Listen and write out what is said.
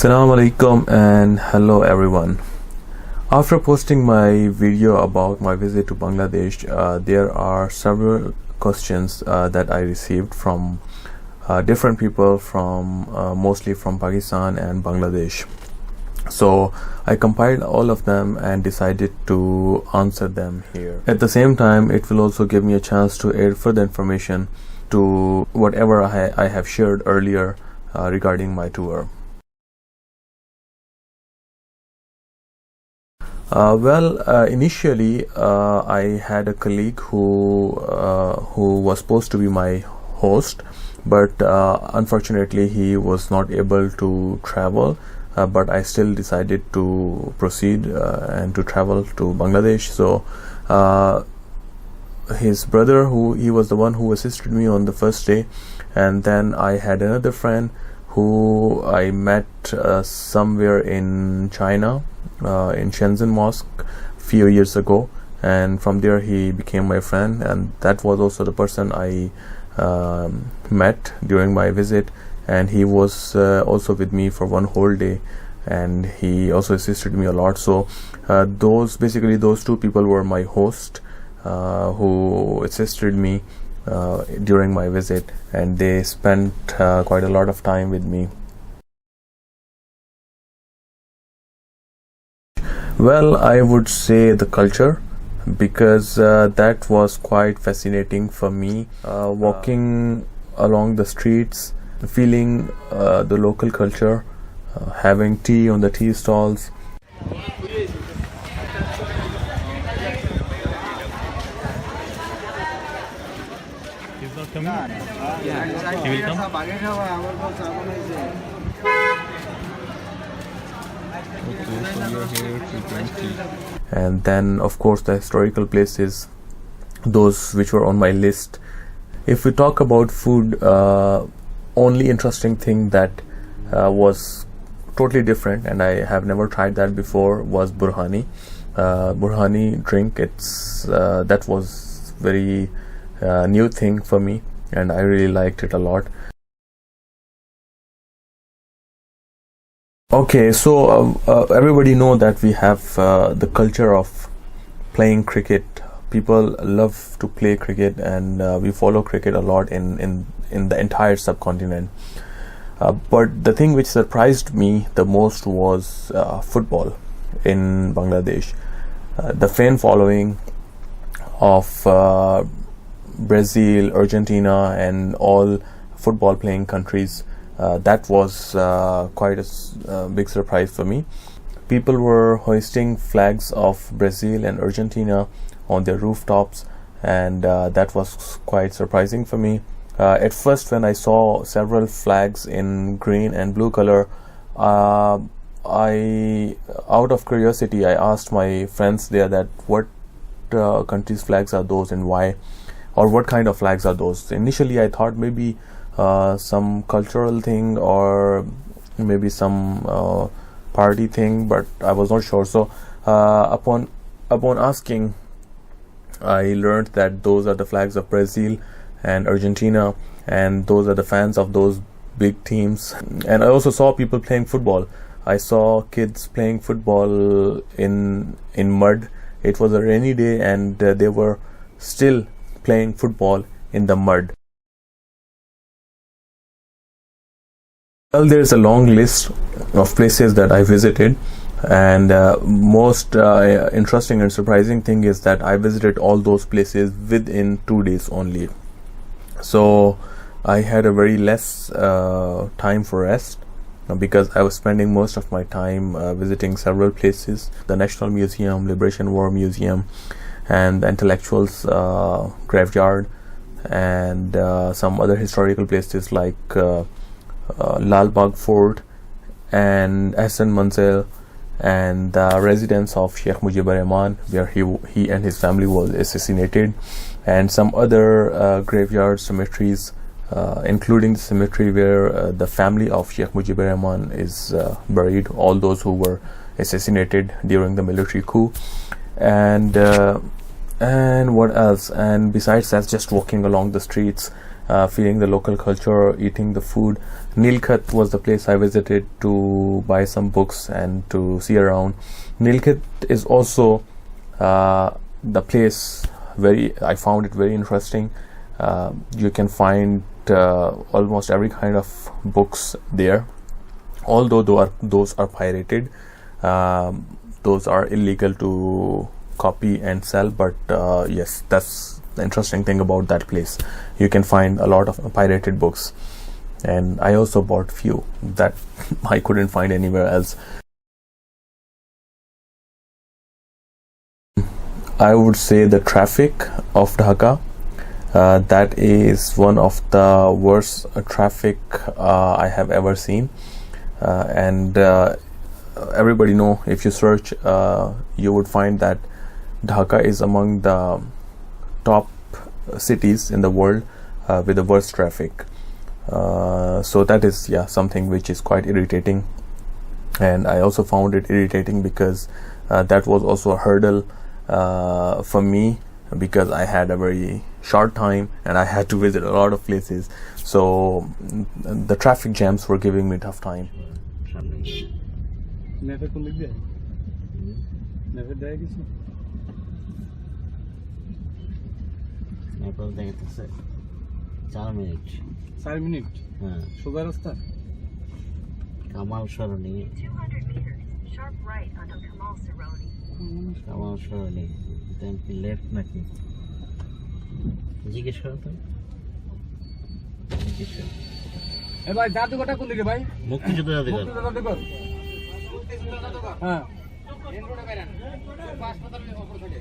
Assalamu alaikum and hello everyone. After posting my video about my visit to Bangladesh, there are several questions that I received from different people from mostly from Pakistan and Bangladesh. So I compiled all of them and decided to answer them here. At the same time, it will also give me a chance to add further information to whatever I have shared earlier regarding my tour. Initially, I had a colleague who was supposed to be my host, but unfortunately he was not able to travel. But I still decided to proceed and to travel to Bangladesh. So his brother, he was the one who assisted me on the first day, and then I had another friend who I met somewhere in China, in Shenzhen Mosque a few years ago, and from there he became my friend, and that was also the person I met during my visit, and he was also with me for one whole day, and he also assisted me a lot. So those two people were my host who assisted me during my visit, and they spent quite a lot of time with me. Well, I would say the culture, because that was quite fascinating for me, walking along the streets, feeling the local culture, having tea on the tea stalls. He's not coming? He will come? Okay, so we are here to drink tea. And then of course the historical places, those which were on my list. If we talk about food, only interesting thing that was totally different, and I have never tried that before, was burhani. Burhani drink, that was very new thing for me, and I really liked it a lot. Okay, so everybody know that we have the culture of playing cricket. People love to play cricket, and we follow cricket a lot in the entire subcontinent. But the thing which surprised me the most was football in Bangladesh. The fan following of Brazil, Argentina, and all football playing countries, that was quite a big surprise for me. People were hoisting flags of Brazil and Argentina on their rooftops, and that was quite surprising for me. At first, when I saw several flags in green and blue color, out of curiosity, I asked my friends there that what country's flags are those and why, or what kind of flags are those. Initially I thought maybe some cultural thing or maybe some party thing, but I was not sure. So upon asking, I learned that those are the flags of Brazil and Argentina, and those are the fans of those big teams. And I also saw people playing football. I saw kids playing football in mud. It was a rainy day, and they were still playing football in the mud. Well, there's a long list of places that I visited, and most interesting and surprising thing is that I visited all those places within 2 days only. So I had a very less time for rest, because I was spending most of my time visiting several places: the National Museum, Liberation War Museum, and the Intellectuals Graveyard, and some other historical places like Lal Bagh Fort and Hassan Manzil, and the residence of Sheikh Mujibur Rahman, where he and his family was assassinated, and some other graveyard cemeteries, including the cemetery where the family of Sheikh Mujibur Rahman is buried, all those who were assassinated during the military coup. And what else? And besides that, just walking along the streets feeling the local culture, eating the food. Nilkhat was the place I visited to buy some books and to see around. Nilkhat is also the place I found it very interesting. You can find almost every kind of books there, although those are pirated. Those are illegal to copy and sell, but yes, that's the interesting thing about that place. You can find a lot of pirated books, and I also bought few that I couldn't find anywhere else. I would say the traffic of Dhaka, that is one of the worst traffic I have ever seen, and everybody know, if you search, you would find that Dhaka is among the top cities in the world with the worst traffic. So that is something which is quite irritating, and I also found it irritating because that was also a hurdle for me, because I had a very short time and I had to visit a lot of places, so the traffic jams were giving me a tough time. Kamal Sharoni. 200 meters, sharp right onto Kamal Sharoni. Kamal Sharoni. Then left naki. জিজ্ঞেস করো তো। জিজ্ঞেস করো। এ ভাই জাদুঘরটা কোন দিকে ভাই? মুক্তিযুদ্ধ জাদুঘর। মুক্তিযুদ্ধ জাদুঘর। হ্যাঁ। মেন রোডে বাইরান। হাসপাতালের উপর থেকে।